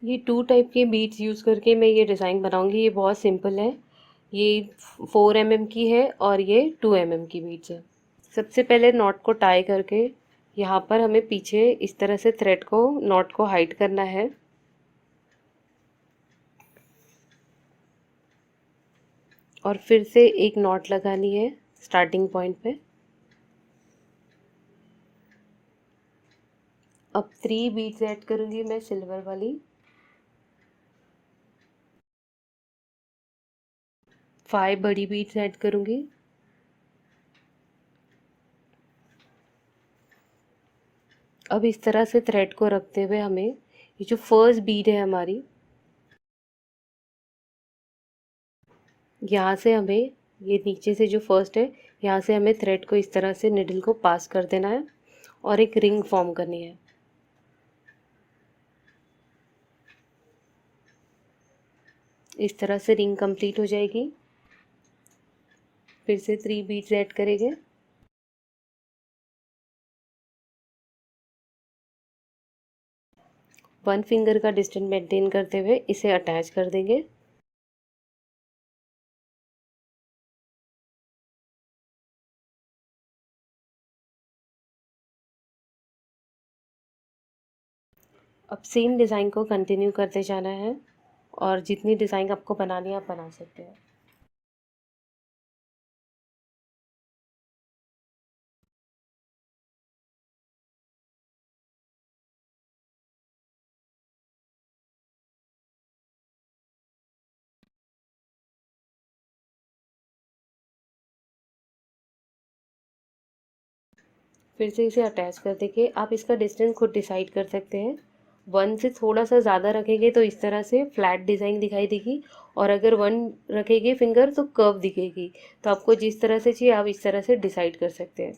ये 2 टाइप के beads use करके मैं ये डिज़ाइन बनाऊंगी। ये बहुत सिंपल है। ये 4 mm की है और ये 2 mm की बीड्स है। सबसे पहले नॉट को टाई करके यहाँ पर हमें पीछे इस तरह से थ्रेड को नॉट को हाइड करना है। और फिर से एक नॉट लगानी है स्टार्टिंग पॉइंट पे। अब 3 बीड्स ऐड करूँगी मैं सिल्वर वाली। 5 बड़ी बीड्स ऐड करूँगी। अब इस तरह से थ्रेड को रखते हुए हमें ये जो फर्स्ट बीड है हमारी, यहाँ से हमें ये नीचे से जो फर्स्ट है यहाँ से हमें थ्रेड को इस तरह से निडल को पास कर देना है और एक रिंग फॉर्म करनी है। इस तरह से रिंग कंप्लीट हो जाएगी। फिर से 3 बीड्स ऐड करेंगे। वन फिंगर का डिस्टेंस मेंटेन करते हुए इसे अटैच कर देंगे। अब सेम डिज़ाइन को कंटिन्यू करते जाना है और जितनी डिज़ाइन आपको बनानी है आप बना सकते हैं। फिर से इसे अटैच कर देंगे। आप इसका डिस्टेंस खुद डिसाइड कर सकते हैं। 1 से थोड़ा सा ज़्यादा रखेंगे तो इस तरह से फ्लैट डिज़ाइन दिखाई देगी, और अगर 1 रखेंगे फिंगर तो कर्व दिखेगी। तो आपको जिस तरह से चाहिए आप इस तरह से डिसाइड कर सकते हैं।